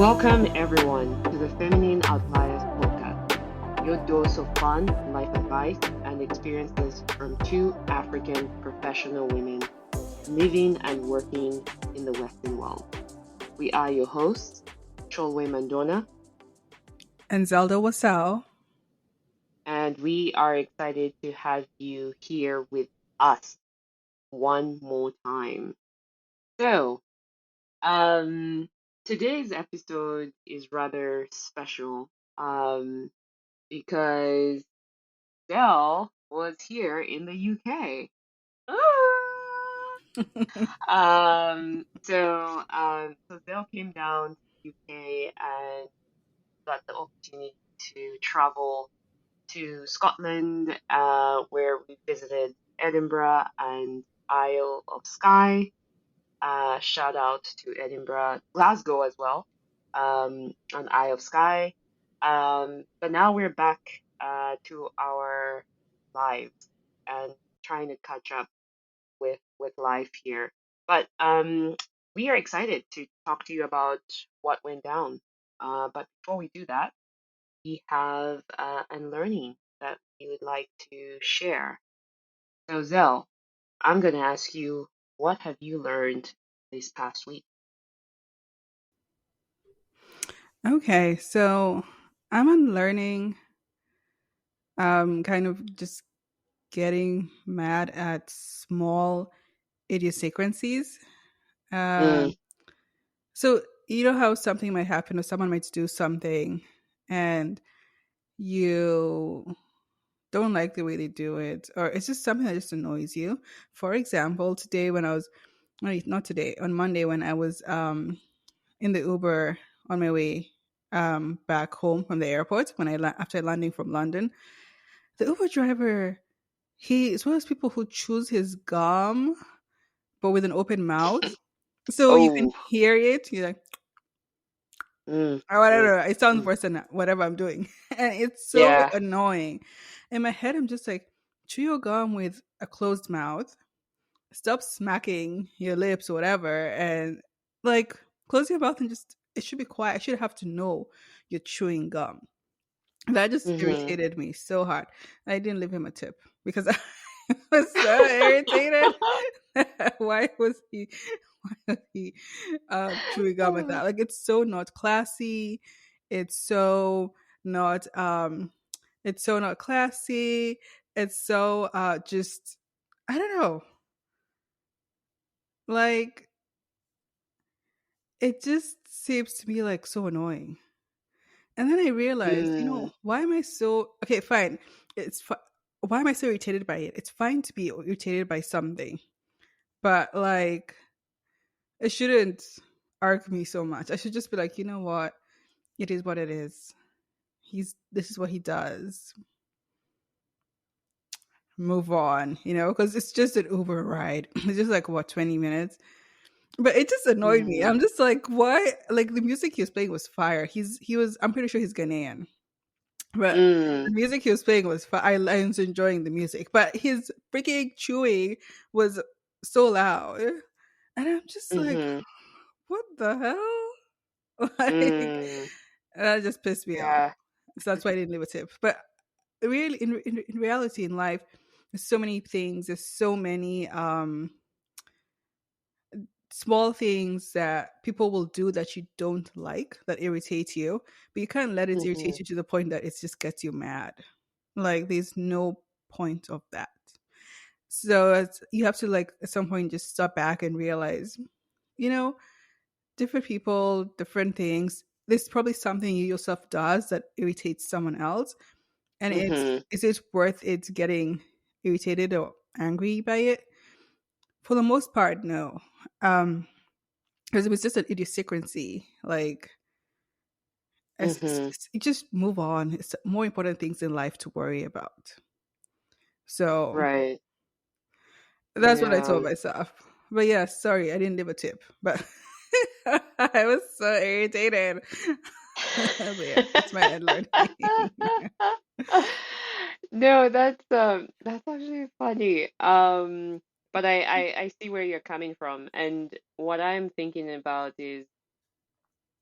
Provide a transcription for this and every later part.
Welcome, everyone, to the Feminine Outliers podcast, your dose of fun, life advice, and experiences from two African professional women living and working in the Western world. We are your hosts, Cholwe Mandona, And Zelda Wasau. and we are excited to have you here with us one more time. So, um, today's episode is rather special. Because Dell was here in the UK. So Dell came down to the UK and got the opportunity to travel to Scotland, where we visited Edinburgh and Isle of Skye. Shout out to Edinburgh, Glasgow as well, on Isle of Skye. But now we're back to our lives and trying to catch up with life here. But we are excited to talk to you about what went down. But before we do that, we have a learning that we would like to share. So Zell, I'm going to ask you, what have you learned this past week? Okay, so I'm unlearning, kind of just getting mad at small idiosyncrasies. Mm, Um, so you know how something might happen or someone might do something and you don't like the way they do it, or it's just something that just annoys you. For example, today when I was, wait, not today, on Monday when I was in the Uber on my way back home from the airport when after landing from London. The Uber driver, he is one of those people who chews his gum but with an open mouth, so you can oh, hear it. You're like, mm, oh, I don't mm, know. It sounds mm. worse than whatever I'm doing, and it's so Yeah. annoying. In my head, I'm just like, chew your gum with a closed mouth. Stop smacking your lips or whatever, and like close your mouth and just. It should be quiet. I should have to know you're chewing gum. That just Mm-hmm. irritated me so hard. I didn't leave him a tip because I was so irritated. Why was he? Why was he chewing gum like that? Like it's so not classy. It's so not. It's so not classy. It's so just. I don't know. Like it just seems to me like so annoying. And then I realized, Mm, why am I so okay? Fine, why am I so irritated by it? It's fine to be irritated by something, but like it shouldn't arc me so much. I should just be like, you know what? It is what it is. This is what he does. Move on, because it's just an Uber ride. It's just like what 20 minutes, but it just annoyed me. mm-hmm. I'm just like, why? Like the music he was playing was fire. He was. I'm pretty sure he's Ghanaian. But Mm, the music he was playing was fun. I was enjoying the music, but his freaking chewing was so loud, and I'm just like, mm-hmm. "What the hell?" Like, Mm, and that just pissed me off. yeah. So that's why I didn't leave a tip. But really, in reality, in life, there's so many things. There's so many small things that people will do that you don't like that irritate you, but you can't let it Mm-hmm. irritate you to the point that it just gets you mad. Like there's no point of that. So you have to like at some point just step back and realize, you know, different people, different things. There's probably something you yourself does that irritates someone else, and it's Mm-hmm. is it worth it getting irritated or angry by it? For the most part, no. Um, because it was just an idiosyncrasy. Like Mm-hmm. you just move on. It's more important things in life to worry about. So Right. that's what I Yeah. told myself. But yeah, sorry, I didn't leave a tip. But I was so irritated. But yeah, that's my end learning. No, that's actually funny. But I see where you're coming from, and what I'm thinking about is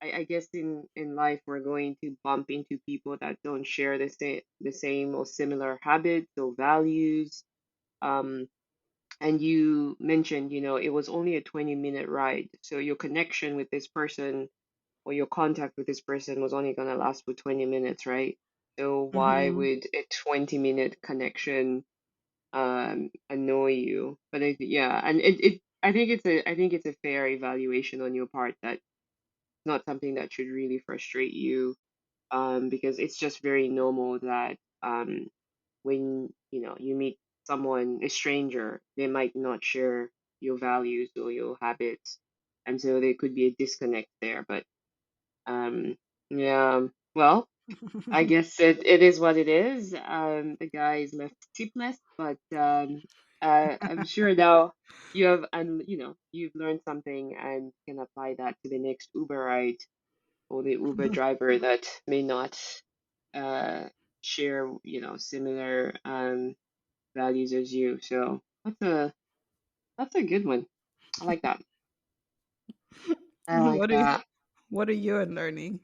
I guess in life we're going to bump into people that don't share the same or similar habits or values. Um, and you mentioned, it was only a 20-minute ride, so your connection with this person or your contact with this person was only gonna last for 20 minutes, right? So why Mm-hmm. would a 20-minute connection annoy you? But yeah, and I think it's a fair evaluation on your part that it's not something that should really frustrate you, because it's just very normal that when you meet someone, a stranger, they might not share your values or your habits, and so there could be a disconnect there. But yeah, well, I guess it is what it is. The guy is left tipless, but I'm sure now you have, and you've learned something and can apply that to the next Uber ride or the Uber driver that may not uh share, similar values as you. So that's a good one. I like that. I like what are that. what are you unlearning?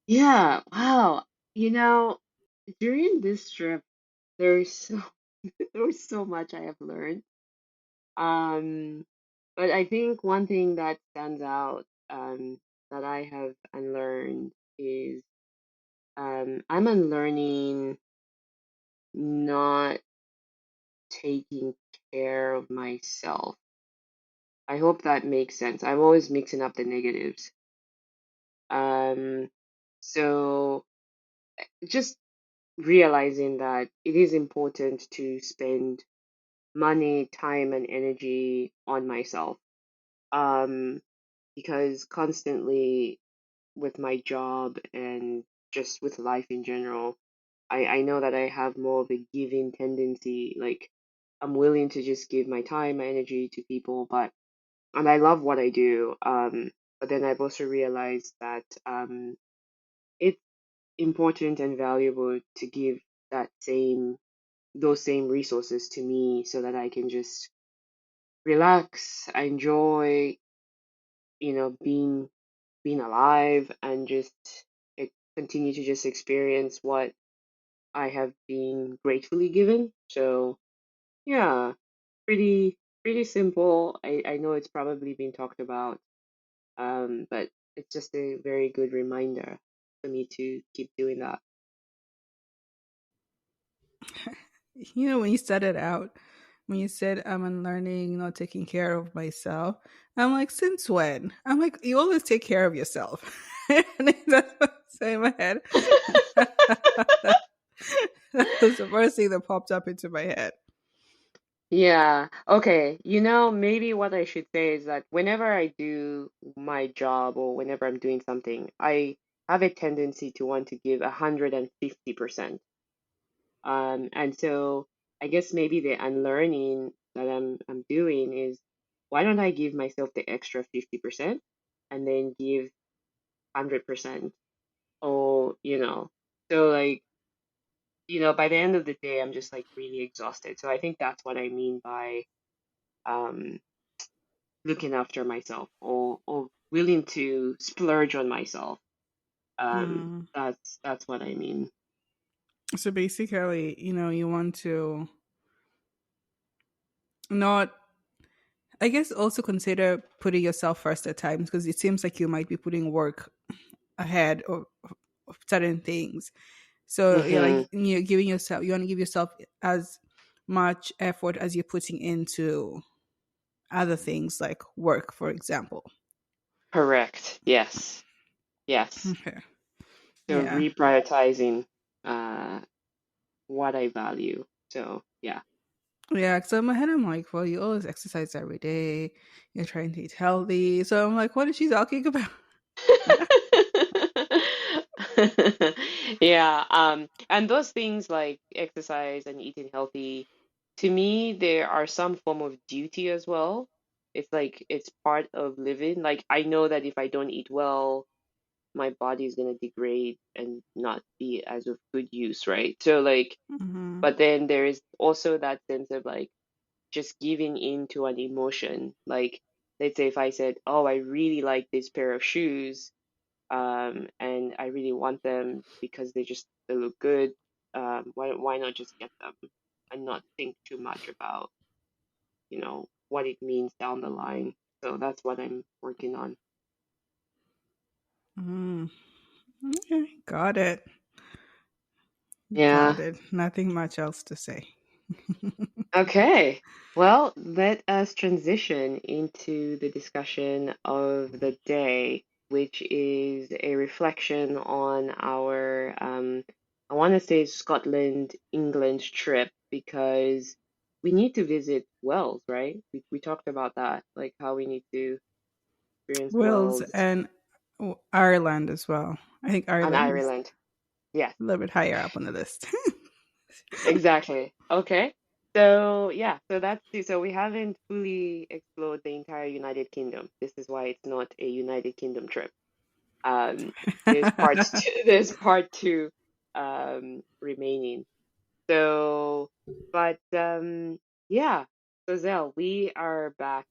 Yeah. Wow. You know, during this trip, there's so there's so much I have learned. Um, but I think one thing that stands out, that I have unlearned is, I'm unlearning not taking care of myself. I hope that makes sense. I'm always mixing up the negatives. Um, so just realizing that it is important to spend money, time, and energy on myself. Um, because constantly with my job and just with life in general, I know that I have more of a giving tendency. Like, I'm willing to just give my time, my energy to people, and I love what I do. But then I've also realized that it's important and valuable to give that same those same resources to me so that I can just relax, enjoy, being alive, and just continue to just experience what I have been gratefully given. So yeah, pretty simple. I know it's probably been talked about, but it's just a very good reminder for me to keep doing that. When you said it out, when you said I'm unlearning, not taking care of myself, I'm like, since when? I'm like, you always take care of yourself. And that's what I'm saying in my head. That was the first thing that popped up into my head. Yeah. Okay. Maybe what I should say is that whenever I do my job or whenever I'm doing something, I have a tendency to want to give 150%. And so I guess maybe the unlearning that I'm doing is, why don't I give myself the extra 50% and then give 100%? Or, so like, by the end of the day, I'm just like really exhausted. So I think that's what I mean by um looking after myself, or willing to splurge on myself. Mm. That's what I mean. So basically, you want to not, I guess, also consider putting yourself first at times because it seems like you might be putting work ahead of certain things. So you're like Hmm. giving yourself, you want to give yourself as much effort as you're putting into other things like work, for example. Correct. Yes. Yes. Okay. So Yeah. reprioritizing uh what I value. So yeah. Yeah. So in my head, I'm like, well, you always exercise every day. You're trying to eat healthy. So I'm like, what is she talking about? Yeah, and those things like exercise and eating healthy, to me, there are some form of duty as well. It's like it's part of living. Like, I know that if I don't eat well, my body is gonna degrade and not be as of good use, right? So like, Hmm. but then there is also that sense of like just giving in to an emotion. Like, let's say if I said, "Oh, I really like this pair of shoes, and I really want them because they look good. Why not just get them and not think too much about, what it means down the line?" So that's what I'm working on. Mm, okay, got it. Yeah. Got it. Nothing much else to say. Okay. Well, let us transition into the discussion of the day, which is a reflection on our, I want to say Scotland, England trip because we need to visit Wales, right? We talked about that, like how we need to experience Wales Wales and Ireland as well. I think and Ireland is Ireland. Yes. a little bit higher up on the list. Exactly. Okay. So yeah, so we haven't fully explored the entire United Kingdom. This is why it's not a United Kingdom trip. Um, there's parts two, there's part two remaining. So, but yeah. So Zell, we are back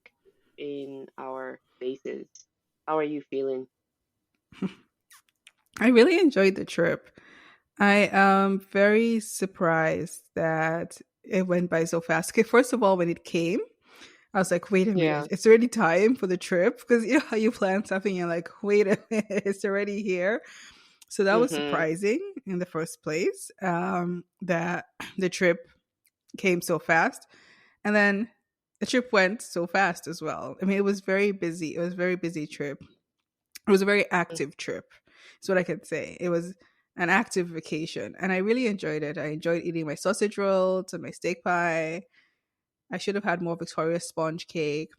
in our bases. How are you feeling? I really enjoyed the trip. I am very surprised that it went by so fast. Okay, first of all, when it came, I was like, wait a minute, Yeah. it's already time for the trip. Because you know how you plan something, you're like, wait a minute, it's already here. So that was Mm-hmm. surprising in the first place, that the trip came so fast. And then the trip went so fast as well. I mean, it was very busy. It was a very busy trip. It was a very active trip. That's what I can say. It was an active vacation, and I really enjoyed it. I enjoyed eating my sausage rolls and my steak pie. I should have had more Victoria sponge cake.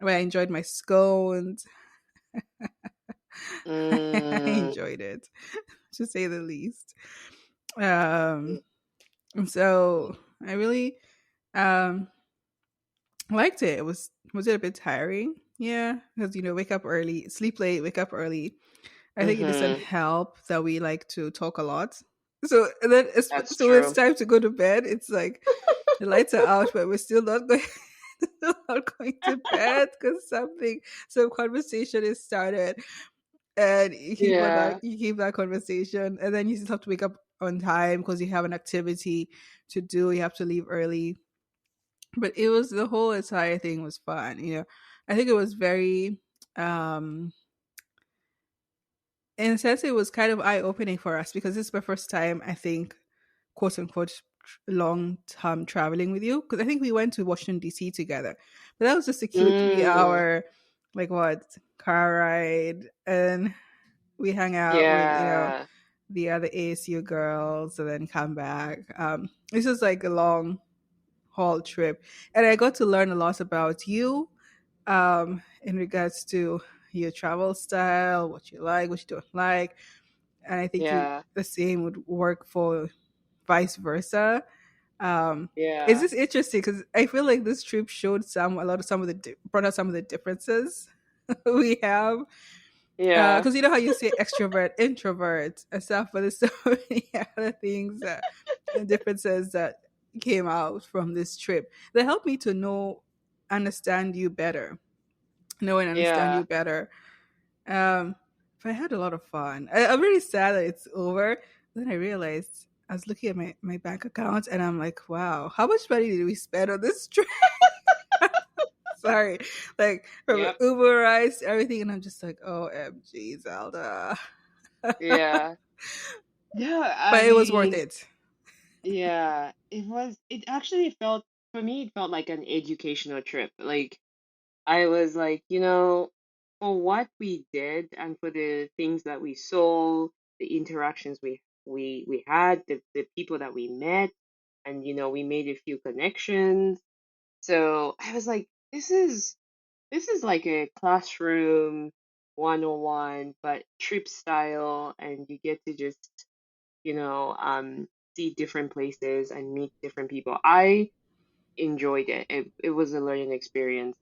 But I enjoyed my scones. I Mm, enjoyed it, to say the least. Um, so I really um liked it. Was it a bit tiring? Yeah, because wake up early, sleep late, wake up early. I think it doesn't mm-hmm. help that we like to talk a lot. So and then That's so when it's true. time to go to bed, it's like the lights are out, but we're still not going, still not going to bed because some conversation is started, and Yeah. you keep that conversation, and then you still have to wake up on time because you have an activity to do. You have to leave early, but it was the whole entire thing was fun. I think it was very in a sense, it was kind of eye opening for us because this is my first time, I think, quote unquote, long term traveling with you. Because I think we went to Washington, D.C. together. But that was just a cute three Mm, hour, like what, car ride. And we hung out with, yeah. the other ASU girls and then come back. This was like a long haul trip. And I got to learn a lot about you in regards to your travel style, what you like, what you don't like, and I think Yeah. the same would work for vice versa. Um, it's Yeah. just interesting because I feel like this trip showed some of the brought out some of the differences we have. Yeah. Because you know how you say extrovert, introvert, and stuff, but there's so many other things and differences that came out from this trip that helped me to understand you better, know and understand Yeah. you better. um, but I had a lot of fun. I'm really sad that it's over. Then I realized I was looking at my bank account and I'm like, wow, how much money did we spend on this trip? Sorry. Like from Yep. Uber rides, everything. And I'm just like, OMG, Zelda. Yeah. Yeah. I But it was worth mean, it. yeah, it actually felt, for me, it felt like an educational trip. Like, I was like, for what we did and for the things that we saw, the interactions we had, the people that we met, and, we made a few connections. So I was like, this is like a classroom 101, but trip style, and you get to just, you know, um, see different places and meet different people. I enjoyed it. It was a learning experience.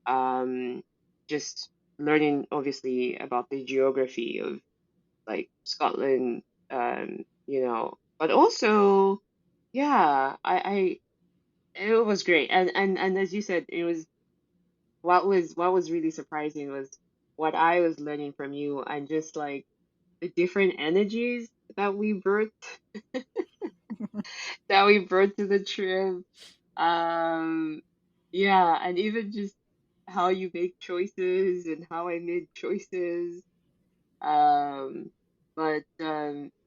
Um, just learning obviously about the geography of like Scotland, but also, yeah, it was great. And as you said, it was what was really surprising was what I was learning from you and just like the different energies that we brought to the trip. Um, yeah, and even just how you make choices and how I made choices. Um, but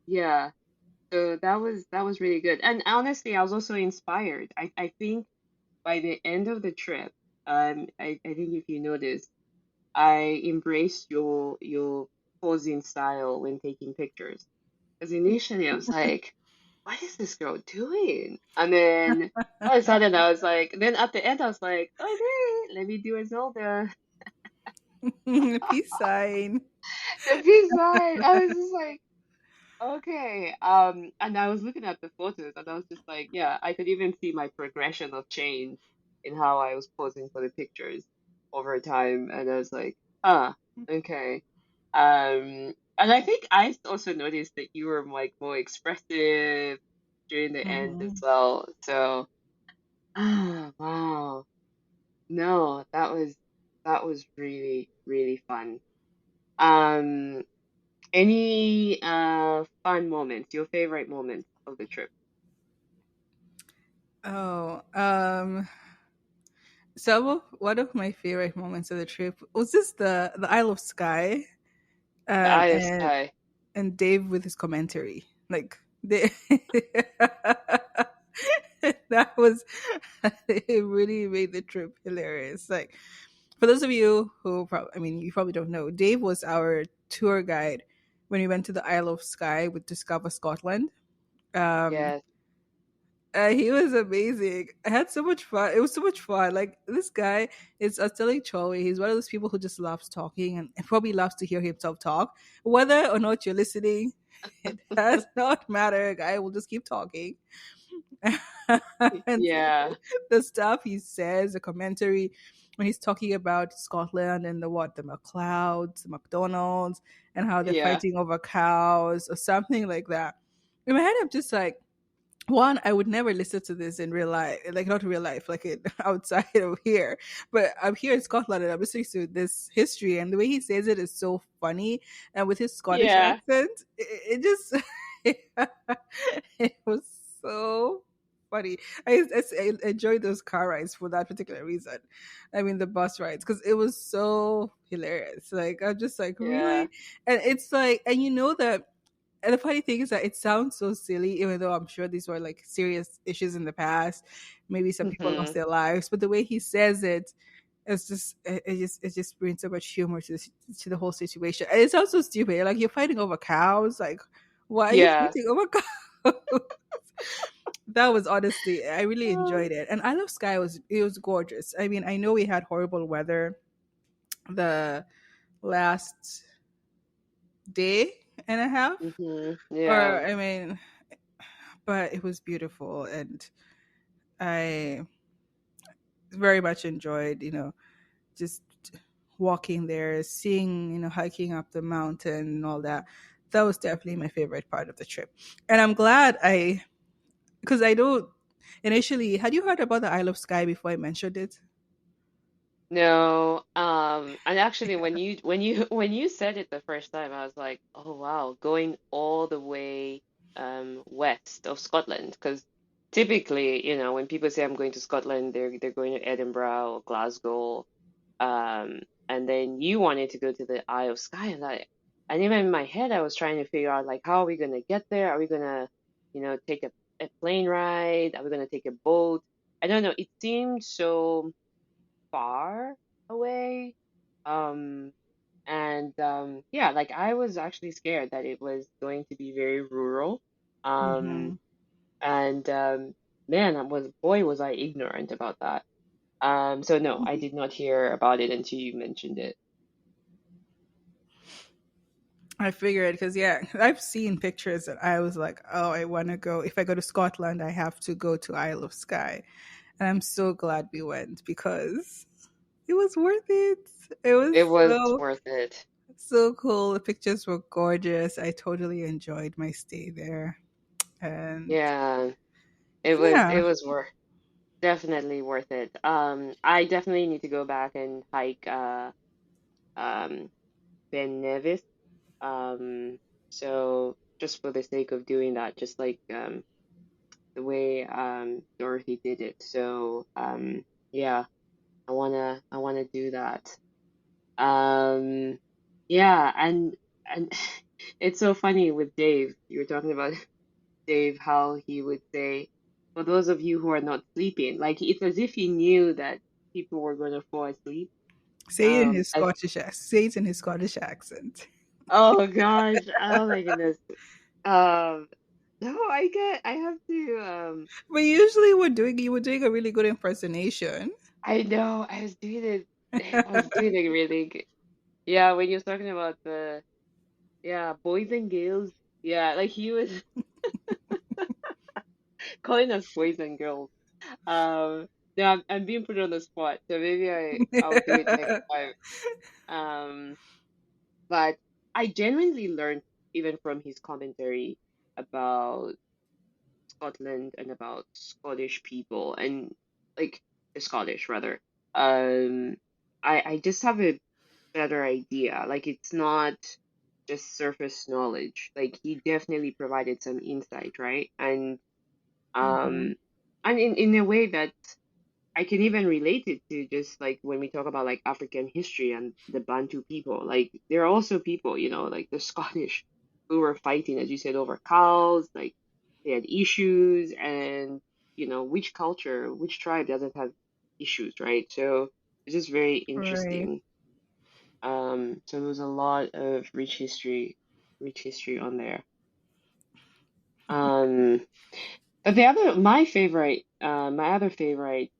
yeah, so that was really good. And honestly, I was also inspired. I think by the end of the trip, I think if you noticed, I embraced your posing style when taking pictures. Because initially I was like, what is this girl doing? And then all of a sudden I was like, then at the end I was like, okay, let me do Isolde. Peace sign. The peace sign. I was just like, okay. And I was looking at the photos and I was just like, yeah, I could even see my progression of change in how I was posing for the pictures over time. And I was like, ah, okay. And I think I also noticed that you were like more expressive during the end as Mhm. well. So, wow. No, that was really, really fun. Um, any fun moments, your favorite moments of the trip? Oh, one of my favorite moments of the trip was just the Isle of Skye, The um, Eye of and Sky. and Dave with his commentary. Like they, that was it really made the trip hilarious. Like for those of you who I mean, you probably don't know, Dave was our tour guide when we went to the Isle of Skye with Discover Scotland. Um, Yes. he was amazing. I had so much fun. It was so much fun. Like this guy is, I was telling Chloe, he's one of those people who just loves talking and probably loves to hear himself talk. Whether or not you're listening, it does not matter. Guy will just keep talking. And Yeah. the stuff he says, the commentary when he's talking about Scotland and the McLeods, the McDonald's, and how they're Yeah. fighting over cows or something like that. In my head, I'm just like, one, I would never listen to this in real life, like not real life, like outside of here. But I'm here in Scotland and I'm listening to this history, and the way he says it is so funny. And with his Scottish Yeah. accent, it just it was so funny. I enjoyed those car rides for that particular reason. I mean, the bus rides because it was so hilarious. Like I'm just like Yeah. really, and it's like, and you know that and the funny thing is that it sounds so silly, even though I'm sure these were like serious issues in the past. Maybe some people lost Hmm. their lives, but the way he says it, it just brings so much humor to the whole situation. And it's also stupid. Like you're fighting over cows. Like, why are you Yeah. fighting over cows? That was honestly, I really Oh. enjoyed it. And I Love Sky was gorgeous. I mean, I know we had horrible weather the last day and a half, Yeah. or I mean, but it was beautiful, and I very much enjoyed, just walking there, seeing, hiking up the mountain and all that. That was definitely my favorite part of the trip. And I'm glad because I don't, initially, had you heard about the Isle of Skye before I mentioned it? No, and actually when you said it the first time, I was like, oh wow, going all the way west of Scotland, because typically, when people say I'm going to Scotland, they're going to Edinburgh or Glasgow, and then you wanted to go to the Isle of Skye, and even in my head, I was trying to figure out like how are we gonna get there? Are we gonna, take a plane ride? Are we gonna take a boat? I don't know. It seemed so far away. Um, and yeah, like I was actually scared that it was going to be very rural. Um, Hmm. and man, boy, was I ignorant about that. So no, I did not hear about it until you mentioned it. I figured because yeah, I've seen pictures and I was like, oh, I want to go. If I go to Scotland, I have to go to Isle of Skye, and I'm so glad we went because it was worth it. It It was was so worth it. so cool. The pictures were gorgeous. I totally enjoyed my stay there, and Yeah, it was yeah, it was worth. definitely worth it. I definitely need to go back and hike um Ben Nevis. Um, so just for the sake of doing that, just like the way Dorothy did it. So yeah, I wanna do that. Um, yeah, and it's so funny with Dave. You were talking about Dave, how he would say, for those of you who are not sleeping, like it's as if he knew that people were going to fall asleep. As Say it in his Scottish accent. oh gosh, oh my goodness. Um, no, I have to. But usually you were doing a really good impersonation. I know I was doing it. I was doing it really good. Yeah, when you're talking about the yeah boys and girls. Yeah, like he was calling us boys and girls. No, I'm being put on the spot, so maybe I'll do it next time. Um, but I genuinely learned even from his commentary about Scotland and about Scottish people and like the Scottish rather. Um, I just have a better idea. Like it's not just surface knowledge. Like he definitely provided some insight, right? Hmm. Um, and in a way that I can even relate it to just like when we talk about like African history and the Bantu people. Like there are also people, like the Scottish who were fighting, as you said, over cows. Like they had issues, and which culture, which tribe doesn't have issues, right? So it's just very Right. interesting. So there was a lot of rich history on there. Um, but my other favorite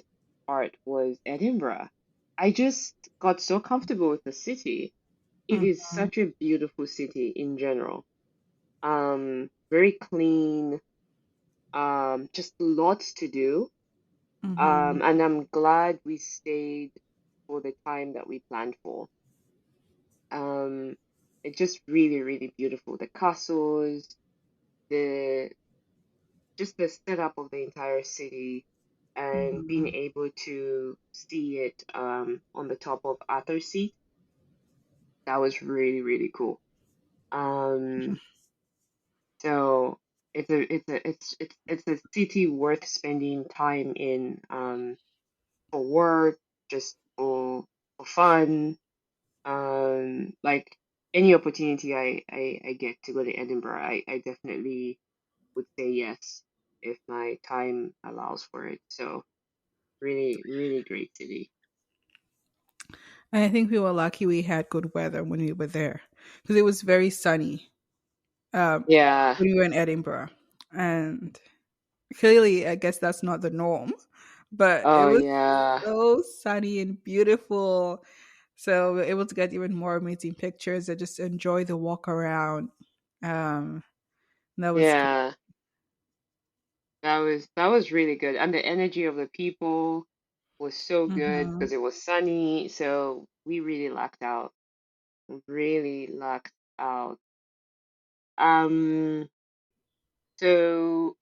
part was Edinburgh. I just got so comfortable with the city. It is Mhm, such a beautiful city in general. Very clean, just lots to do. mhm, And I'm glad we stayed for the time that we planned for. Um, it's just really, really beautiful. The castles, the just the setup of the entire city and being mhm. able to see it on the top of Arthur's Seat, that was really, really cool. Um, so it's a city worth spending time in for work, just for fun. Like any opportunity I get to go to Edinburgh, I definitely would say yes if my time allows for it. So really, really great city. And I think we were lucky we had good weather when we were there because it was very sunny um, Yeah. when we were in Edinburgh. And clearly, I guess that's not the norm, but it Oh was yeah. so sunny and beautiful. So we were able to get even more amazing pictures and just enjoy the walk around. Um, that was great. Yeah. That was really good. And the energy of the people was so good Hmm. because it was sunny. So we really lucked out. Really lucked out. Um, so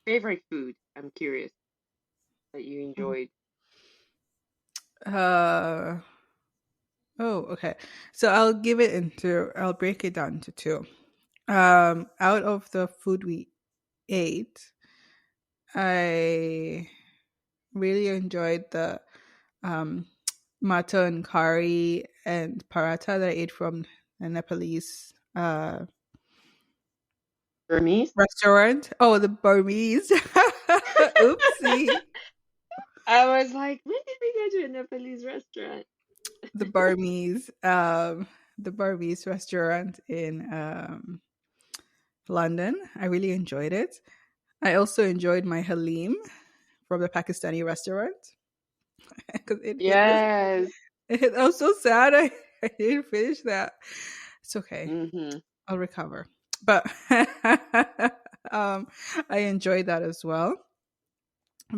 favorite food, I'm curious that you enjoyed. Uh, oh, okay. So I'll break it down to two. Out of the food we ate, I really enjoyed the um, mutton curry and paratha that I ate from a Nepalese Burmese? restaurant. Oh, the Burmese. Oopsie. I was like, when did we go to a Nepalese restaurant? The Burmese, the Burmese restaurant in London. I really enjoyed it. I also enjoyed my halim from the Pakistani restaurant because it hit this. Yes. I'm so sad I didn't finish that. It's okay. Mm-hmm. I'll recover. But um, I enjoyed that as well.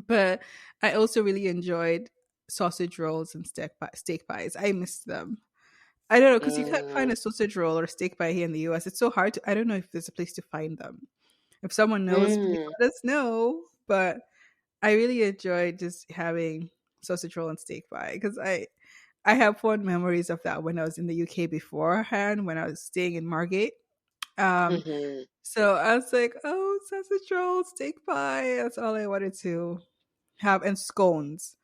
But I also really enjoyed sausage rolls and steak pies. I missed them. I don't know because you can't find Mm, a sausage roll or a steak pie here in the US. It's so hard to. I don't know if there's a place to find them. If someone knows, please mm. let us know. But I really enjoyed just having sausage roll and steak pie because I have fond memories of that when I was in the UK beforehand when I was staying in Margate. Um, Hmm. so I was like, oh, sausage roll, steak pie. That's all I wanted to have, and scones.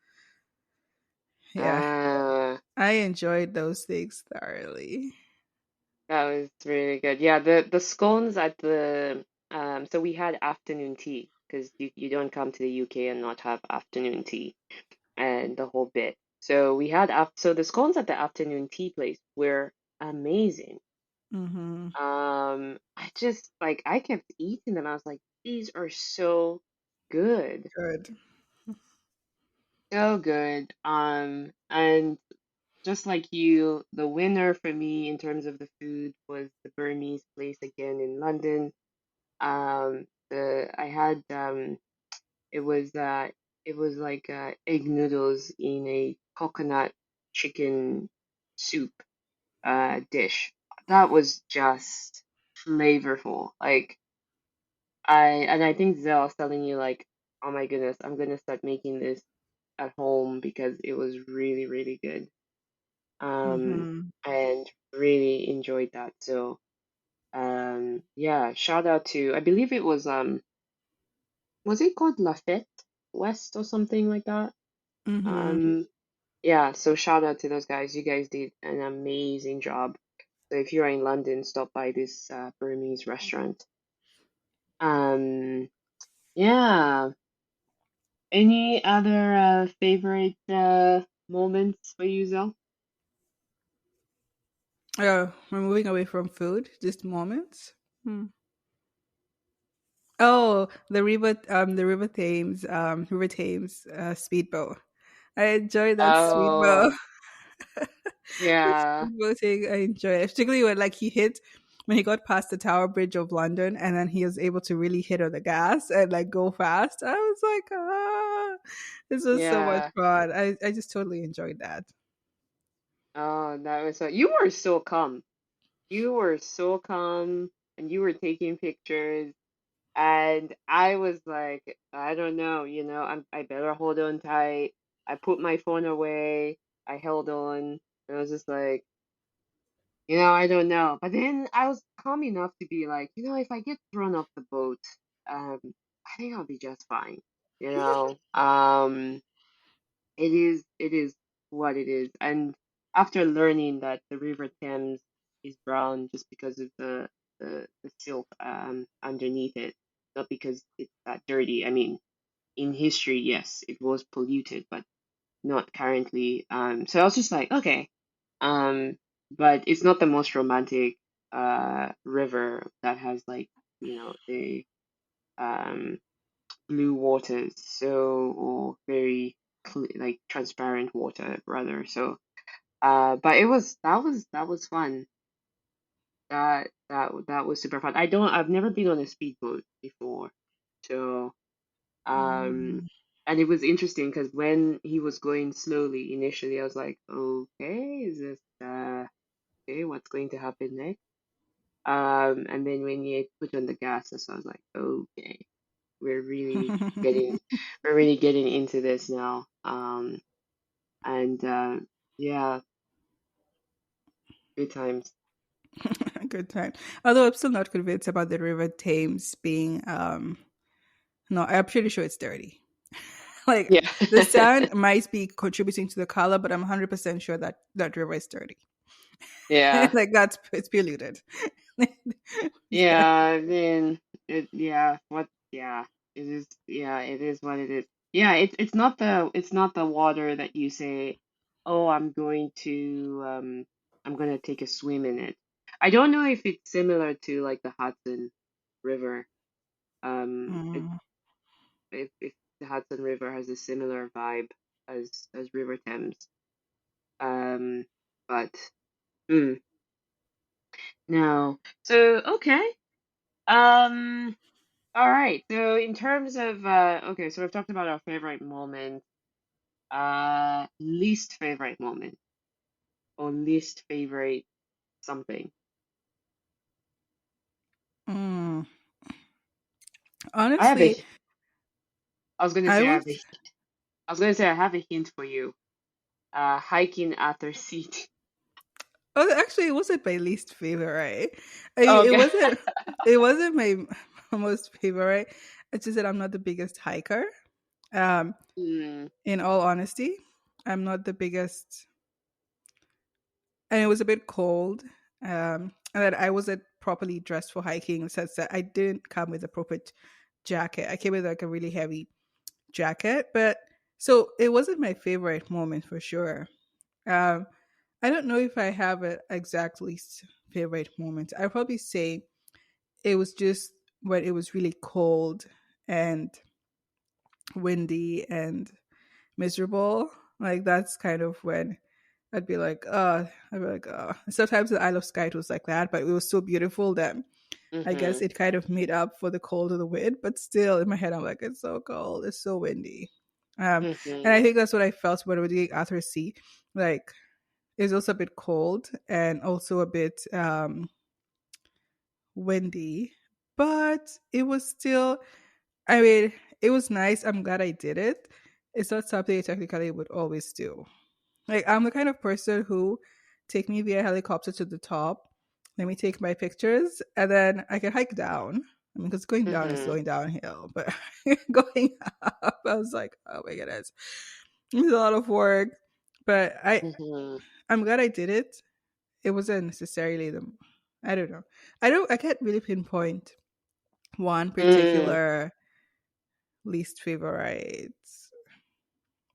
Yeah, Uh, I enjoyed those things thoroughly. that was really good. Yeah, the scones at the so we had afternoon tea because you don't come to the UK and not have afternoon tea and the whole bit. So we had so the scones at the afternoon tea place were amazing. Mm-hmm. I just like I kept eating them. I was like, these are so good. Good. So good. And just like you, the winner for me in terms of the food was the Burmese place again in London. The I had it was it was like egg noodles in a coconut chicken soup dish. That was just flavorful. Like I think Zell was telling you like, oh my goodness, I'm gonna start making this at home because it was really, really good. Mm-hmm. And really enjoyed that. So, yeah, shout out to, I believe it was it called Lafayette West or something like that? Mm-hmm. Um, yeah, so shout out to those guys. You guys did an amazing job. So if you're in London, stop by this Burmese restaurant. Um, yeah. Any other favorite moments for you, Zell? We're moving away from food. Just moments. Hmm. Oh, River Thames speedboat. I enjoyed that speedboat. Oh, The yeah, speedboat thing, I enjoy it, particularly when like he hit when he got past the Tower Bridge of London, and then he was able to really hit on the gas and like go fast. I was like, this was so much yeah. fun. I just totally enjoyed that. Oh, that was so, you were so calm. You were so calm and you were taking pictures. And I was like, I don't know, I better hold on tight. I put my phone away. I held on. And I was just like, I don't know. But then I was calm enough to be like, if I get thrown off the boat, um, I think I'll be just fine. You know, it is what it is. And after learning that the River Thames is brown just because of the silt underneath it, not because it's that dirty. I mean, in history, yes, it was polluted, but not currently. So I was just like, okay. Um, but it's not the most romantic river that has like, the um blue waters, so or very like transparent water rather. So but that was fun. That was super fun. I've never been on a speedboat before. So um Mm. and it was interesting because when he was going slowly initially, I was like, okay, is this okay, what's going to happen next? And then when he put on the gas, so I was like, okay, we're really getting we're really getting into this now. And yeah, good times. Good time. Although I'm still not convinced about the River Thames being no, I'm pretty sure it's dirty. Like Yeah. the sand might be contributing to the color, but I'm 100% sure that that river is dirty. Yeah. Like that's it's polluted. Yeah. Yeah, I mean, it is what it is. Yeah, it's not the water that you say, "Oh, I'm going to take a swim in it." I don't know if it's similar to like the Hudson River. It, Mm. if the Hudson River has a similar vibe as River Thames. Um, but mm, no. So, okay. Um All right. So in terms of okay, so we've talked about our favorite moment, least favorite moment or least favorite something. Mm. I have a Honestly, I was gonna I say would. I was gonna say I have a hint for you. Hiking after seat. Oh, actually, it wasn't my least favorite. I mean, it Okay. wasn't. It wasn't my most favorite. It's just that I'm not the biggest hiker. Um, Hmm. in all honesty, I'm not the biggest, and it was a bit cold. And that I wasn't properly dressed for hiking in the sense that I didn't come with a proper jacket. I came with like a really heavy jacket, but so it wasn't my favorite moment for sure. Um, I don't know if I have an exact least favorite moment. I'd probably say it was just when it was really cold and windy and miserable. Like that's kind of when I'd be like, oh. Sometimes the Isle of Skye was like that, but it was so beautiful that I guess Mm-hmm. it kind of made up for the cold of the wind. But still, in my head, I'm like, it's so cold, it's so windy. And Mm-hmm. I think that's what I felt when we were doing Arthur Sea. Like, it was also a bit cold and also a bit windy, but it was still, I mean, it was nice. I'm glad I did it. It's not something I technically would always do. Like I'm the kind of person who take me via helicopter to the top, let me take my pictures, and then I can hike down. I mean, because going down is Mm-hmm. going downhill, but going up, I was like, oh my goodness, it's a lot of work. But Mm-hmm. I'm glad I did it. It wasn't necessarily the, I don't know. I can't really pinpoint one Mm. particular least favorite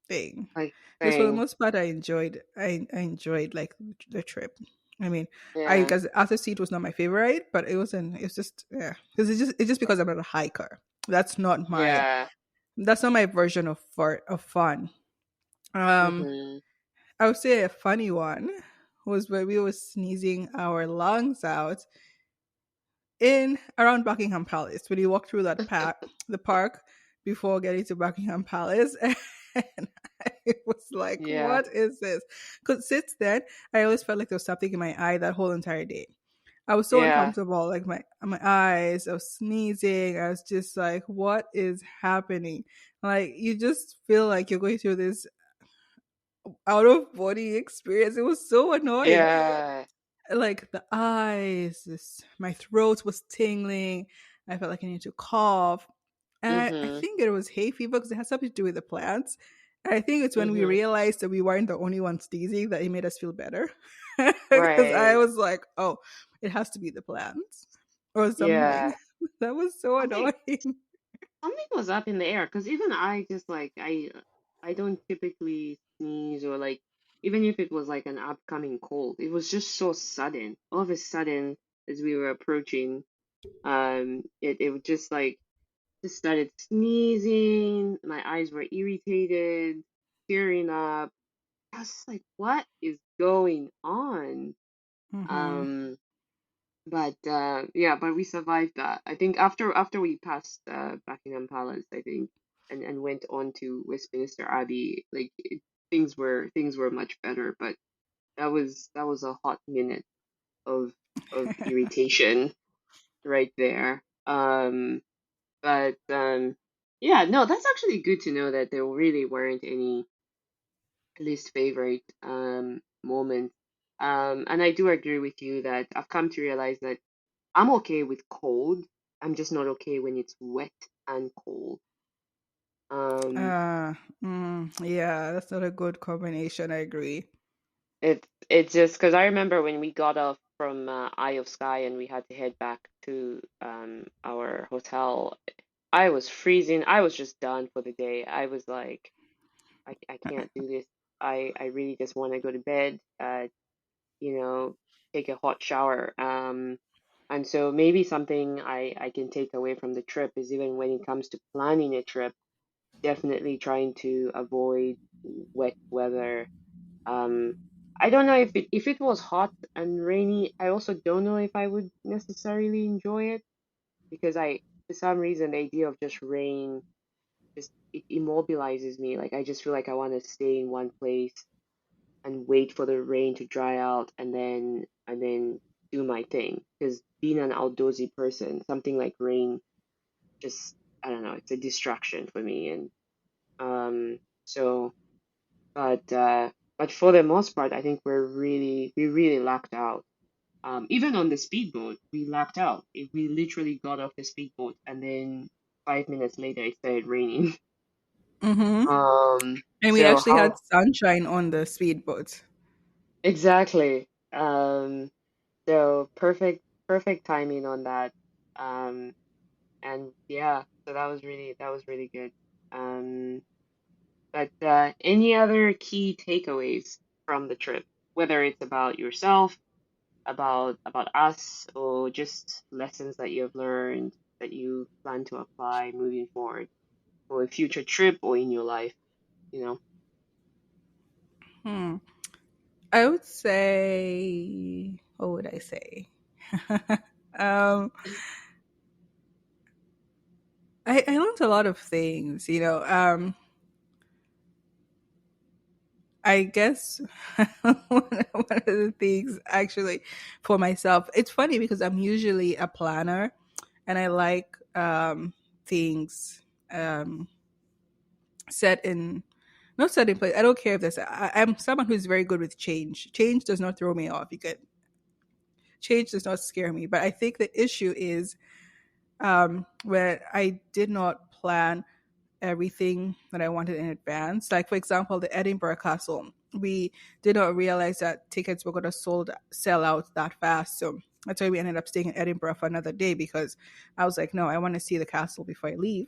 thing. Like Because for the thing. most part, I enjoyed like the trip. I mean, I Yeah. because Arthur Seat was not my favorite, but it wasn't. It's just yeah, because it's just because I'm not a hiker. That's not my Yeah. that's not my version of fun. Um, Mm-hmm. I would say a funny one was when we were sneezing our lungs out in around Buckingham Palace when you walk through the park before getting to Buckingham Palace. And I was like, Yeah. what is this? Because since then, I always felt like there was something in my eye that whole entire day. I was so Yeah. uncomfortable, like my eyes, I was sneezing. I was just like, what is happening? Like you just feel like you're going through this out of body experience. It was so annoying, Yeah. like the eyes, my throat was tingling. I felt like I needed to cough. And I Mm-hmm. think it was hay fever because it has something to do with the plants. And I think it's when we Mm-hmm. realized that we weren't the only ones sneezing that it made us feel better. Because I Right. was like, oh, it has to be the plants or something. Yeah. That was so Something annoying. something was up in the air because even I just like I don't typically sneeze or like even if it was like an upcoming cold, it was just so sudden. All of a sudden, as we were approaching, it would just like just started sneezing. My eyes were irritated, tearing up. I was just like, what is going on? Hmm. Um, but yeah, but we survived that. I think after we passed Buckingham Palace, I think, and went on to Westminster Abbey, like things were much better. But that was a hot minute of irritation right there. But yeah, no, that's actually good to know that there really weren't any least favorite moments. And I do agree with you that I've come to realize that I'm okay with cold. I'm just not okay when it's wet and cold. Um, uh, yeah, that's not a good combination. I agree. it's just because I remember when we got off from Eye of Sky and we had to head back to our hotel. I was freezing. I was just done for the day. I was like, I can't do this. I really just want to go to bed. You know, take a hot shower. And so maybe something I can take away from the trip is even when it comes to planning a trip, definitely trying to avoid wet weather. Um, I don't know if it was hot and rainy, I also don't know if I would necessarily enjoy it because for some reason the idea of just rain just it immobilizes me. Like I just feel like I want to stay in one place and wait for the rain to dry out and then do my thing. Because being an outdoorsy person, something like rain just I don't know, it's a distraction for me. And So, but but for the most part, I think we really lucked out. Even on the speedboat, we lucked out. We literally got off the speedboat, and then 5 minutes later, it started raining. Mm-hmm. And we So actually had how sunshine on the speedboat. exactly? So perfect timing on that. Um, and yeah, so that was really good. Um, but any other key takeaways from the trip, whether it's about yourself, about us, or just lessons that you have learned that you plan to apply moving forward for a future trip or in your life, you know? Hmm. I would say, what would I say? um, I learned a lot of things, you know. I guess one of the things actually for myself, it's funny because I'm usually a planner and I like things um, set in, not set in place. I don't care if there's, I'm someone who's very good with change. Change does not throw me off. You get change does not scare me. But I think the issue is where I did not plan everything that I wanted in advance. Like for example, the Edinburgh Castle, we did not realize that tickets were going to sell out that fast. So that's why we ended up staying in Edinburgh for another day because I was like, no, I want to see the castle before I leave.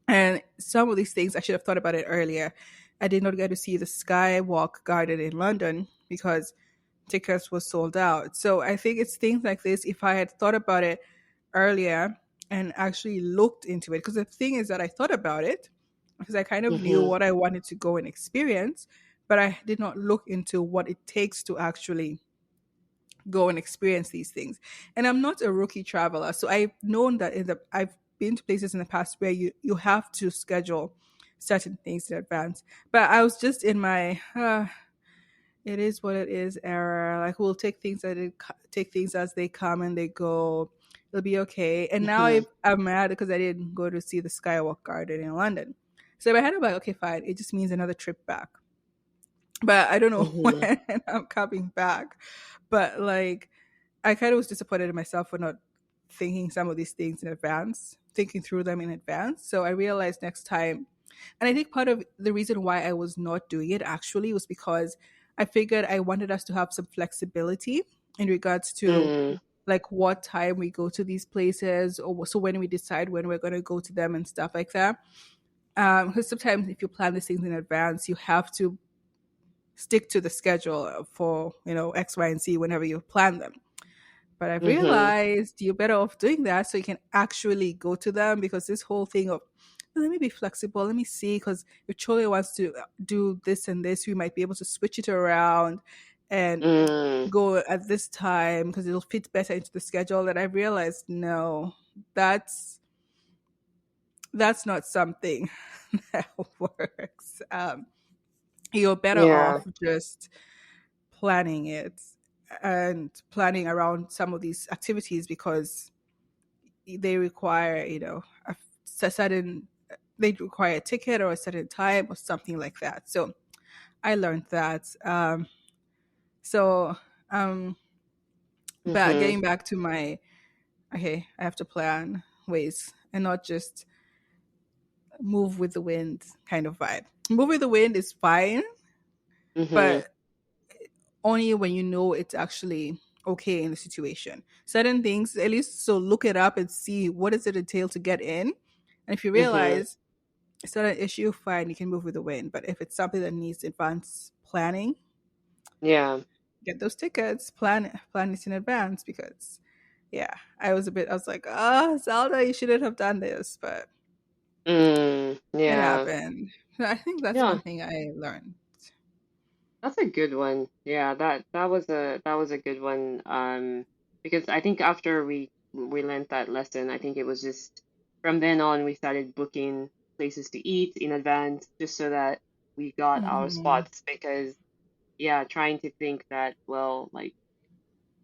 And some of these things I should have thought about it earlier. I did not get to see the Skywalk Garden in London because tickets were sold out. So I think it's things like this. If I had thought about it earlier and actually looked into it, because the thing is that I thought about it because I kind of knew Mm-hmm. what I wanted to go and experience, but I did not look into what it takes to actually go and experience these things. And I'm not a rookie traveler, so I've known that I've been to places in the past where you have to schedule certain things in advance. But I was just in my it is what it is era. Like we'll take things as they come and they go. It'll be okay. And now Mm-hmm. I'm mad because I didn't go to see the Skywalk Garden in London. So in my head, I'm like, okay, fine. It just means another trip back. But I don't know Mm-hmm. when I'm coming back. But like, I kind of was disappointed in myself for not thinking some of these things in advance, thinking through them in advance. So I realized next time, and I think part of the reason why I was not doing it actually was because I figured I wanted us to have some flexibility in regards to Mm-hmm. like what time we go to these places or so when we decide when we're going to go to them and stuff like that. Because sometimes if you plan these things in advance, you have to stick to the schedule for X, Y, and Z whenever you plan them. But I've Mm-hmm. realized you're better off doing that so you can actually go to them because this whole thing of let me be flexible, let me see, because if Chole wants to do this and this, we might be able to switch it around and Mm. go at this time because it'll fit better into the schedule. That I've realized no, that's that's not something that works. You're better Yeah. off just planning it and planning around some of these activities because they require a certain they require a ticket or a certain time or something like that. So I learned that. So um but Mm-hmm. getting back to my okay, I have to plan ways and not just move with the wind kind of vibe. Move with the wind is fine, Mm-hmm. but only when you know it's actually okay in the situation. Certain things, at least, so look it up and see what does it entail to get in. And if you Mm-hmm. realize it's not an issue, fine, you can move with the wind. But if it's something that needs advanced planning, Yeah. get those tickets, plan it in advance because yeah, I was like, Zelda, you shouldn't have done this, but Mm. it Yeah. happened. So I think that's Yeah. one thing I learned. That's a good one. Yeah, that was a good one. Because I think after we learned that lesson, I think it was just from then on we started booking places to eat in advance just so that we got our Hmm. spots because yeah, trying to think that well, like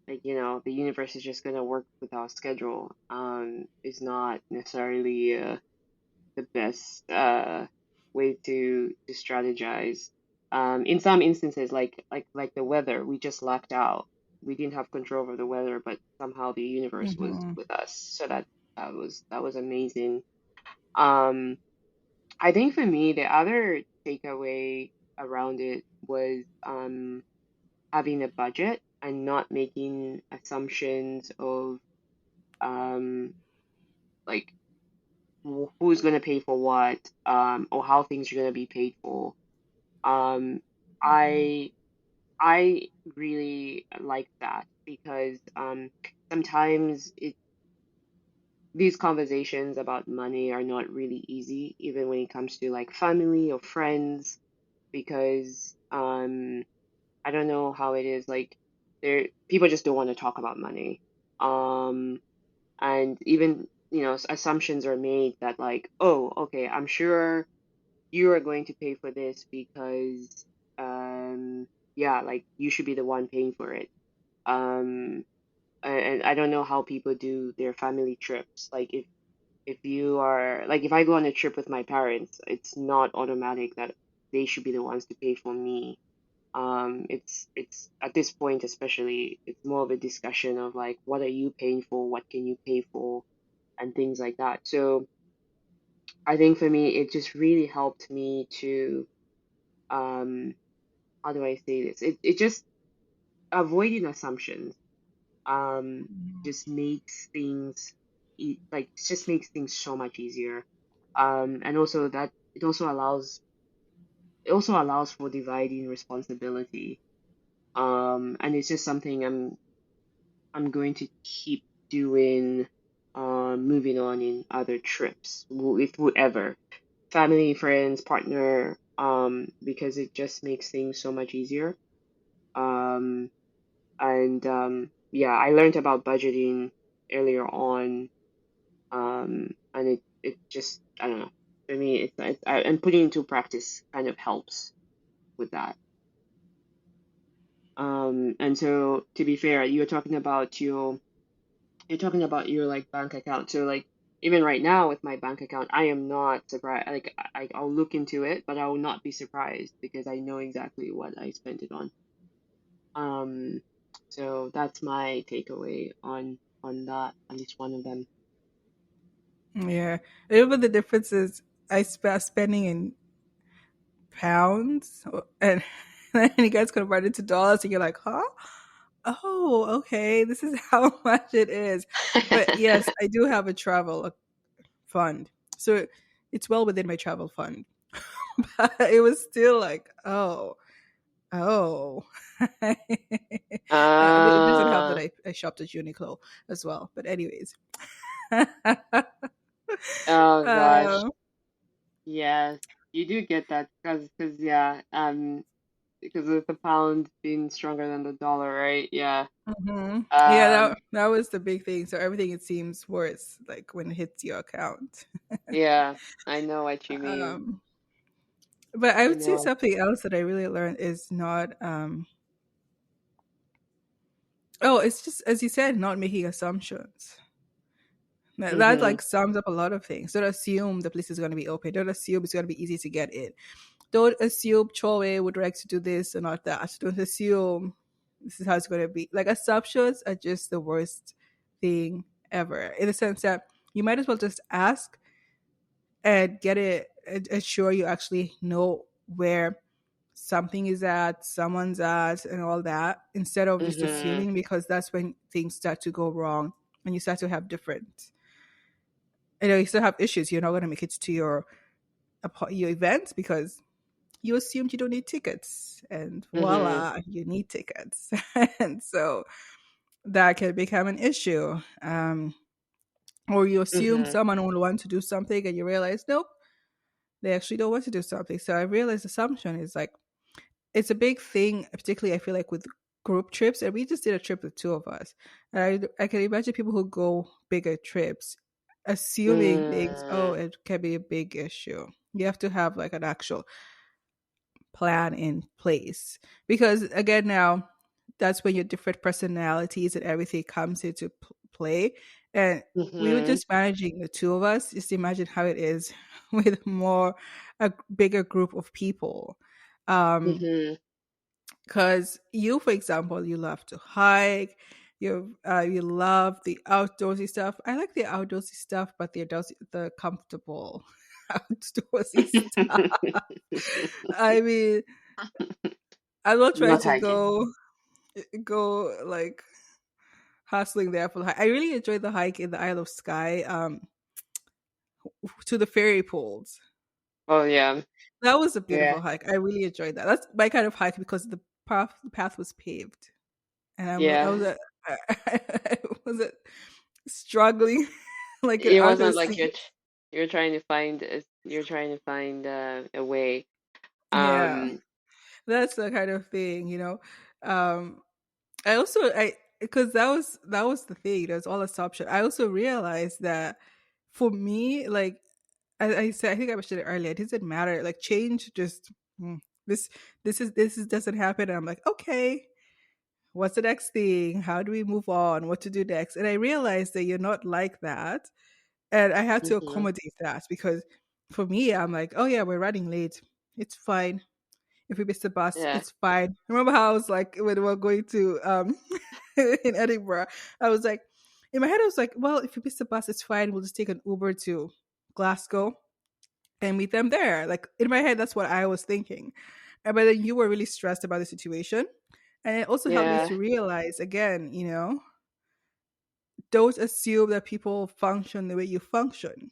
the universe is just gonna work with our schedule is not necessarily the best way to strategize. In some instances, like the weather, we just lucked out. We didn't have control over the weather, but somehow the universe was Mm-hmm. with us. So that was amazing. Um, I think for me, the other takeaway around it was having a budget and not making assumptions of um like who's going to pay for what, or how things are going to be paid for. Um, I I really like that because sometimes these conversations about money are not really easy, even when it comes to like family or friends, because I don't know how it is like there people just don't want to talk about money. Um, and even assumptions are made that like, oh, okay, I'm sure you are going to pay for this because yeah, like you should be the one paying for it. um and I don't know how people do their family trips. Like if you are like if I go on a trip with my parents, it's not automatic that they should be the ones to pay for me. It's at this point especially, it's more of a discussion of like, what are you paying for, what can you pay for, and things like that. So I think for me it just really helped me to um how do I say this? It just avoiding assumptions just makes things like it just makes things so much easier. And also that it also allows for dividing responsibility. And it's just something I'm going to keep doing moving on in other trips with whoever, family, friends, partner, because it just makes things so much easier. Um, and yeah, I learned about budgeting earlier on, and it just I don't know. For me, and putting into practice kind of helps with that. And so to be fair, you're talking about your like bank account. So like even right now with my bank account, I am not surprised. Like I'll look into it, but I will not be surprised because I know exactly what I spent it on. Um, so that's my takeaway on that, at least one of them. Yeah. Even the difference is I spending in pounds and then you guys convert it to dollars and you're like, huh? Oh, okay. This is how much it is. But yes, I do have a travel fund. So it's well within my travel fund. But it was still like, oh. It doesn't help that Ah, I shopped at Uniqlo as well. But anyways. oh gosh. uh, Yes, you do get that because yeah, because of the pound being stronger than the dollar, right? Yeah. Yeah, Um, that was the big thing. So everything it seems worse like when it hits your account. yeah, I know what you mean. Um, but I I would say know. something else that I really learned is not oh, it's just as you said, not making assumptions. That Mm-hmm. like sums up a lot of things. Don't assume the place is going to be open. Don't assume it's going to be easy to get in. Don't assume Chole would like to do this or not that. Don't assume this is how it's going to be. Like assumptions are just the worst thing ever. In the sense that you might as well just ask and get it, ensure you actually know where something is at, someone's at, and all that, instead of just Mm-hmm. assuming, because that's when things start to go wrong and you start to have different, you still have issues. You're not going to make it to your events because you assumed you don't need tickets, and Mm-hmm. voila, you need tickets. And so that can become an issue. Or you assume Mm-hmm. someone will want to do something and you realize, nope, they actually don't want to do something. So I realized assumption is like, it's a big thing, particularly I feel like with group trips. And we just did a trip with two of us. And I can imagine people who go bigger trips assuming things, oh, Mm, it can be a big issue. You have to have like an actual plan in place. Because again, now that's when your different personalities and everything comes into play. And we were mm-hmm. just managing the two of us. Just imagine how it is with more a bigger group of people. Mhm. Because you, for example, you love to hike, you love the outdoorsy stuff. I like the outdoorsy stuff, but the comfortable outdoorsy stuff. I mean, I'm not trying Not to hiking. go like hustling there for the hike. I really enjoyed the hike in the Isle of Skye, to the fairy pools. Oh yeah. That was a Yeah. beautiful hike. I really enjoyed that. That's my kind of hike because the path was paved, and I was Yeah. I was struggling like an It wasn't artist. like you're trying to find a way. Yeah, Um that's the kind of thing, you know. Um, I because that was the thing. There's all assumption. I also realized that for me, like I said, I think I mentioned it earlier. It doesn't matter. Like change, just this this doesn't happen. And I'm like, okay, what's the next thing? How do we move on? What to do next? And I realized that you're not like that, and I had to mhm. accommodate that because for me, I'm like, oh yeah, we're running late. It's fine. If we miss the bus, Yeah. it's fine. Remember how I was like when we were going to in Edinburgh, I was like, in my head, I was like, well, if we miss the bus, it's fine. We'll just take an Uber to Glasgow and meet them there. Like in my head, that's what I was thinking. But then you were really stressed about the situation. And it also helped me Yeah. to realize again, don't assume that people function the way you function.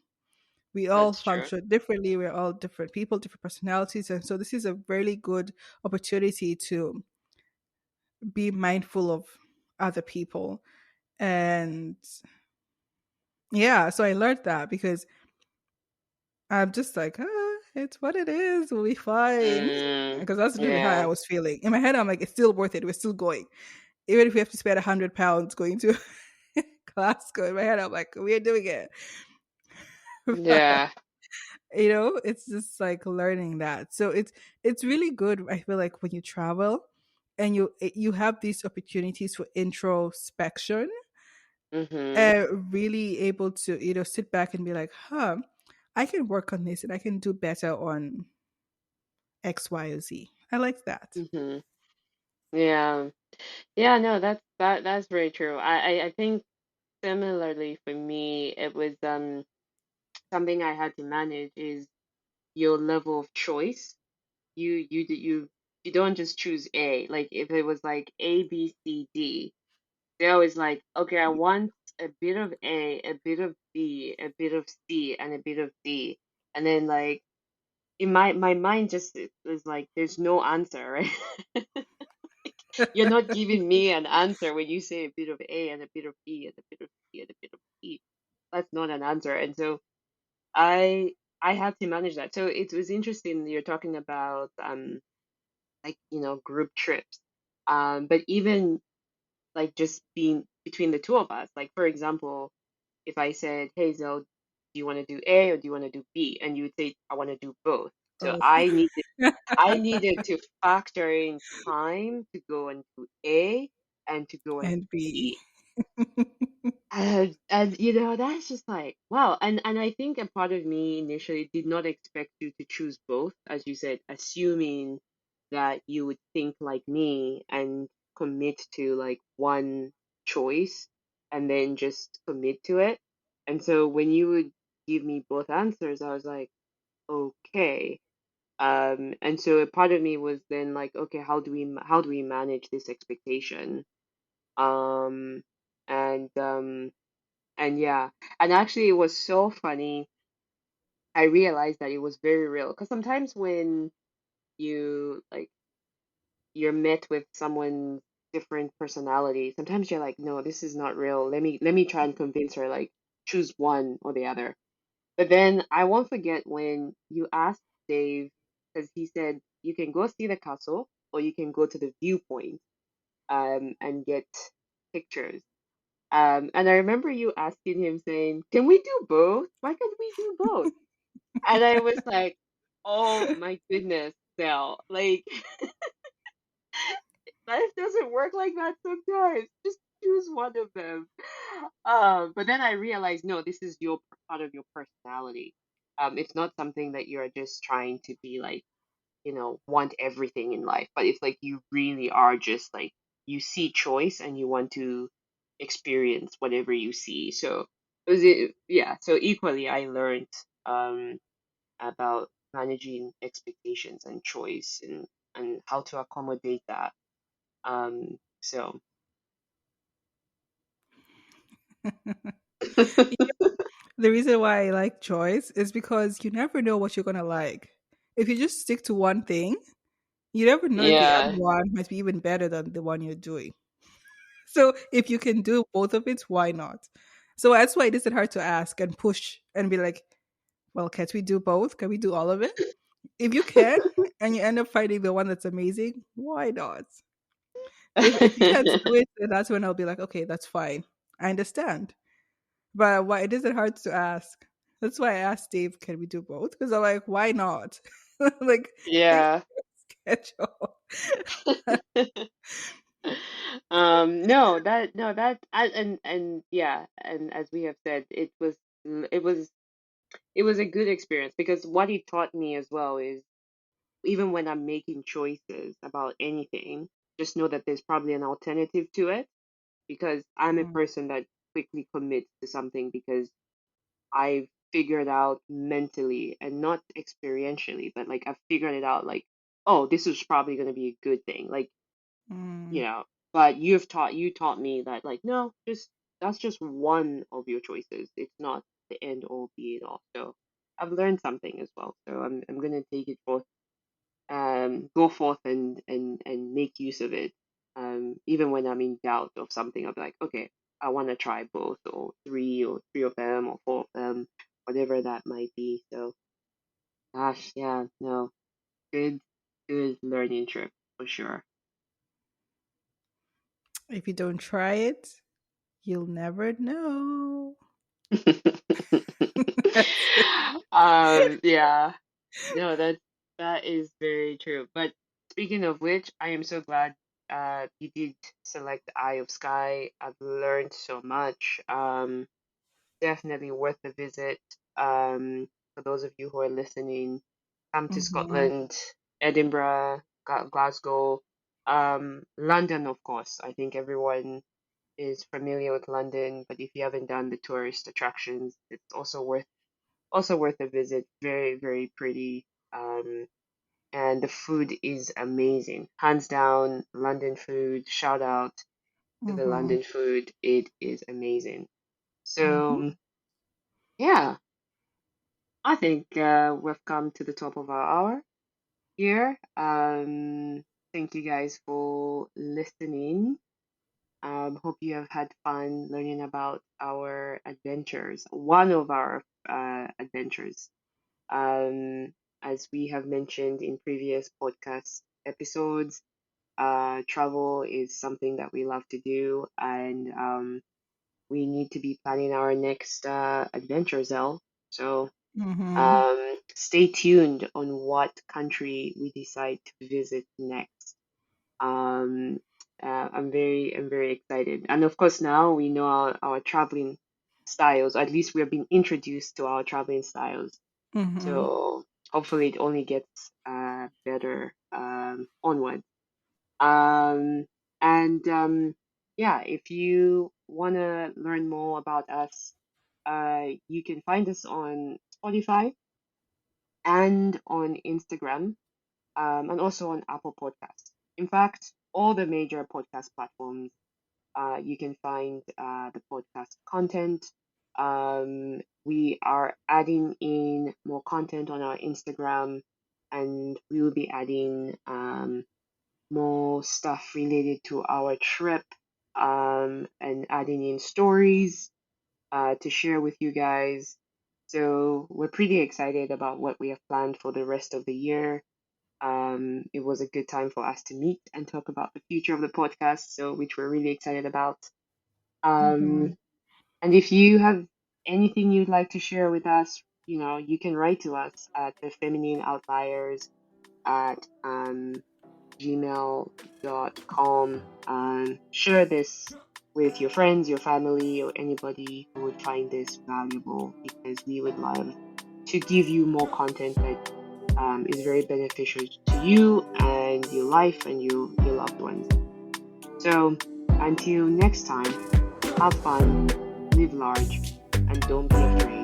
We all That's true. function differently. We're all different people, different personalities. And so this is a really good opportunity to be mindful of other people. And yeah, so I learned that because I'm just like, it's what it is. We'll be fine. Mm, Because that's literally how I yeah. was feeling. In my head, I'm like, it's still worth it. We're still going. Even if we have to spend £100 going to Glasgow, in my head, I'm like, we're doing it. But, Yeah. it's just like learning that. So it's really good. I feel like when you travel and you have these opportunities for introspection Mhm. and really able to sit back and be like, I can work on this and I can do better on X, Y, or Z. I like that. Mhm. Yeah. Yeah, no, that's very true. I think similarly for me, it was something I had to manage is your level of choice. You don't just choose A. Like if it was like A, B, C, D, they're always like, okay, I want a bit of A, a bit of B, a bit of C, and a bit of D. And then like in my mind just is like there's no answer, right? You're not giving me an answer when you say a bit of A and a bit of B and a bit of C and a bit of E. That's not an answer. And so I I had to manage that. So it was interesting you're talking about like group trips. But even like just being between the two of us, like for example, if I said, "Hey Zell, do you want to do A or do you want to do B?" and you would say, "I want to do both." So Both. I needed to factor in time to go and do A and to go and And do B. B. And that's just like wow. And I think a part of me initially did not expect you to choose both, as you said, assuming that you would think like me and commit to like one choice and then just commit to it. And so when you would give me both answers, I was like, okay. And so a part of me was then like, okay, how do we manage this expectation? Um, and yeah, and actually, it was so funny. I realized that it was very real because sometimes when you like you're met with someone's different personality, sometimes you're like, no, this is not real. Let me try and convince her like choose one or the other. But then I won't forget when you asked Dave because he said you can go see the castle or you can go to the viewpoint and get pictures. And I remember you asking him saying, "Can we do both? Why can't we do both?" And I was like, "Oh my goodness, Sal! Like life doesn't work like that sometimes. Just choose one of them." But then I realized, no, this is your part of your personality. It's not something that you're just trying to be like, want everything in life, but it's like you really are just like you see choice and you want to experience whatever you see. So yeah. So equally, I learned um about managing expectations and choice and how to accommodate that. So The reason why I like choice is because you never know what you're gonna like. If you just stick to one thing, you never know if the other yeah, one might be even better than the one you're doing. So if you can do both of it, why not? So that's why it isn't hard to ask and push and be like, well, can't we do both? Can we do all of it? If you can and you end up finding the one that's amazing, why not? If you can't do it, then that's when I'll be like, okay, that's fine. I understand. But why it isn't hard to ask. That's why I asked Dave, can we do both? Because I'm like, why not? Like, thanks yeah. for the schedule. And yeah, and as we have said, it was a good experience because what it taught me as well is even when I'm making choices about anything, just know that there's probably an alternative to it because I'm a Mm, person that quickly commits to something because I've figured out mentally and not experientially, but like I've figured it out like, oh, this is probably going to be a good thing. Like, you mm. know, but you taught me that like, no, just that's just one of your choices. It's not the end all be it all. So I've learned something as well. So I'm going to take it forth, go forth and make use of it. Even when I'm in doubt of something, I'll be like, okay, I want to try both or three of them or four of them, whatever that might be. So, gosh, yeah, no, good, good learning trip for sure. If you don't try it, you'll never know. That's it. Yeah, no, that is very true. But speaking of which, I am so glad you did select Eye of Sky. I've learned so much. Definitely worth a visit. For those of you who are listening, come to Mhm, Scotland, Edinburgh, Glasgow, London, of course. I think everyone is familiar with London, but if you haven't done the tourist attractions, it's also worth a visit. Very, very pretty. And the food is amazing. Hands down, London food. Shout out to the mhm, London food. It is amazing. mhm, So, yeah, I think we've come to the top of our hour here. Thank you guys for listening. Hope you have had fun learning about our adventures, one of our adventures. Um, as we have mentioned in previous podcast episodes, travel is something that we love to do, and we need to be planning our next adventure, Zell. So mhm, stay tuned on what country we decide to visit next. Um, I'm very excited, and of course now we know our traveling styles. At least we're being introduced to our traveling styles. mhm, So hopefully it only gets better onward. Um, and yeah, if you want to learn more about us, you can find us on Spotify and on Instagram, and also on Apple Podcasts. In fact, all the major podcast platforms, you can find the podcast content. We are adding in more content on our Instagram, and we will be adding more stuff related to our trip, and adding in stories to share with you guys. So we're pretty excited about what we have planned for the rest of the year. It was a good time for us to meet and talk about the future of the podcast, so which we're really excited about. mhm, Um, and if you have anything you'd like to share with us, you can write to us at the feminine outliers at gmail.com. Share this with your friends, your family, or anybody who would find this valuable because we would love to give you more content that is very beneficial to you and your life and your loved ones. So until next time, have fun, live large, and don't be afraid.